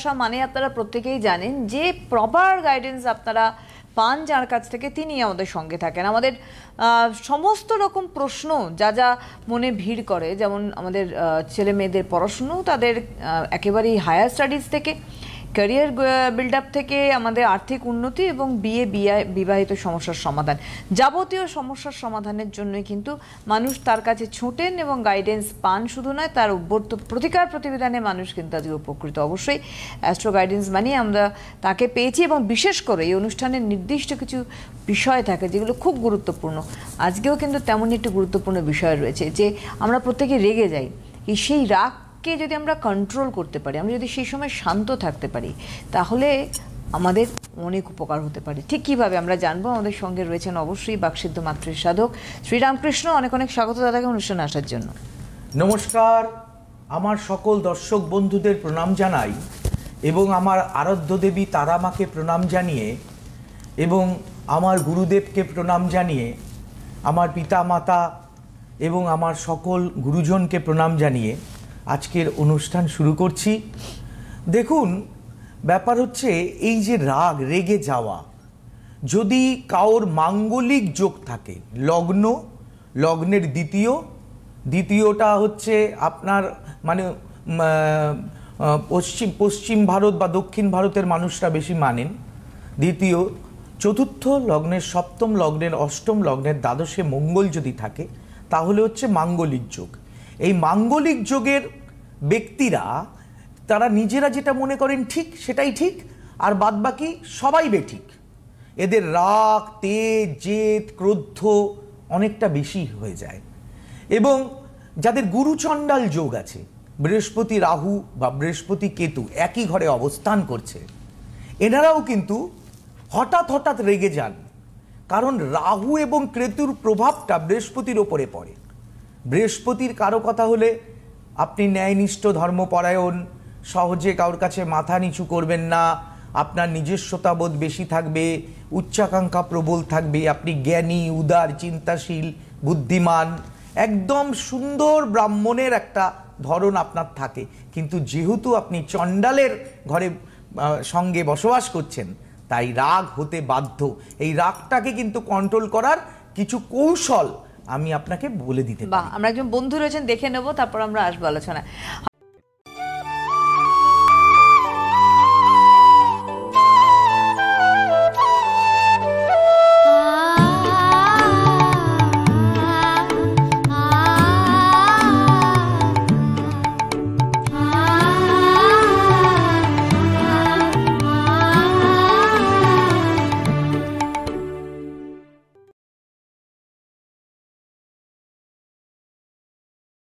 আসা মানে আপনারা প্রত্যেকেই জানেন যে প্রপার গাইডেন্স আপনারা পান যার কাছ থেকে তিনি আমাদের সঙ্গে থাকেন। আমাদের সমস্ত রকম প্রশ্ন যা যা মনে ভিড় করে, যেমন আমাদের ছেলে মেয়েদের পড়াশুনো, তাদের একেবারেই হায়ার স্টাডিজ থেকে ক্যারিয়ার বিল্ড আপ থেকে আমাদের আর্থিক উন্নতি এবং বিবাহিত সমস্যার সমাধান, যাবতীয় সমস্যার সমাধানের জন্যই কিন্তু মানুষ তার কাছে ছুটেন এবং গাইডেন্স পান। শুধু নয়, তার প্রতিকার প্রতিবিধানে মানুষ কিন্তু আজকে উপকৃত। অবশ্যই অ্যাস্ট্রো গাইডেন্স মানেই আমরা তাকে পেয়েছি, এবং বিশেষ করে এই অনুষ্ঠানের নির্দিষ্ট কিছু বিষয় থাকে যেগুলো খুব গুরুত্বপূর্ণ। আজকেও কিন্তু তেমনই একটি গুরুত্বপূর্ণ বিষয় রয়েছে যে আমরা প্রত্যেকে রেগে যাই। সেই রাগকে যদি আমরা কন্ট্রোল করতে পারি, আমরা যদি সেই সময় শান্ত থাকতে পারি, তাহলে আমাদের অনেক উপকার হতে পারে। ঠিক কীভাবে আমরা জানবো? আমাদের সঙ্গে রয়েছেন অবশ্যই বাকসিদ্ধ মাতৃ সাধক শ্রীরামকৃষ্ণ। অনেক অনেক স্বাগত দাদাকে অনুষ্ঠানে আসার জন্য। নমস্কার, আমার সকল দর্শক বন্ধুদের প্রণাম জানাই এবং আমার আরাধ্য দেবী তারামাকে প্রণাম জানিয়ে এবং আমার গুরুদেবকে প্রণাম জানিয়ে, আমার পিতা মাতা এবং আমার সকল গুরুজনকে প্রণাম জানিয়ে আজকের অনুষ্ঠান শুরু করছি। দেখুন, ব্যাপার হচ্ছে এই যে রাগ, রেগে যাওয়া, যদি কারোর মাঙ্গলিক যোগ থাকে, লগ্নের দ্বিতীয়টা হচ্ছে আপনার মানে পশ্চিম ভারত বা দক্ষিণ ভারতের মানুষরা বেশি মানেন দ্বিতীয়, চতুর্থ লগ্নের সপ্তম, লগ্নের অষ্টম, লগ্নের দ্বাদশে মঙ্গল যদি থাকে, তাহলে হচ্ছে মাঙ্গলিক যোগ। এই মাঙ্গলিক যোগের ব্যক্তিরা তারা নিজেরা যেটা মনে করেন ঠিক সেটাই ঠিক, আর বাদবাকি সবাই বেঠিক। এদের রাগ, তেজ, জেদ, ক্রোধ অনেকটা বেশি হয়ে যায়। এবং যাদের গুরুচণ্ডাল যোগ আছে, বৃহস্পতি রাহু বা বৃহস্পতি কেতু একই ঘরে অবস্থান করছে, এনারাও কিন্তু হঠাৎ রেগে যান। কারণ রাহু এবং কেতুর প্রভাবটা বৃহস্পতির ওপরে পড়ে। বৃহস্পতির কারো কথা হলে আপনি ন্যায়নিষ্ঠ, ধর্মপরায়ণ, সহজে কারোর কাছে মাথা নিচু করবেন না, আপনার নিজস্বতাবোধ বেশি থাকবে, উচ্চাকাঙ্ক্ষা প্রবল থাকবে, আপনি জ্ঞানী, উদার, চিন্তাশীল, বুদ্ধিমান, একদম সুন্দর ব্রাহ্মণের একটা ধরন আপনার থাকে। কিন্তু যেহেতু আপনি চণ্ডালের ঘরে সঙ্গে বসবাস করছেন, তাই রাগ হতে বাধ্য। এই রাগটাকে কিন্তু কন্ট্রোল করার কিছু কৌশল আমি আপনাকে বলে দিতে পারি। আমরা একজন বন্ধু রয়েছেন, দেখে নেব, তারপর আমরা আসবো আলোচনায়।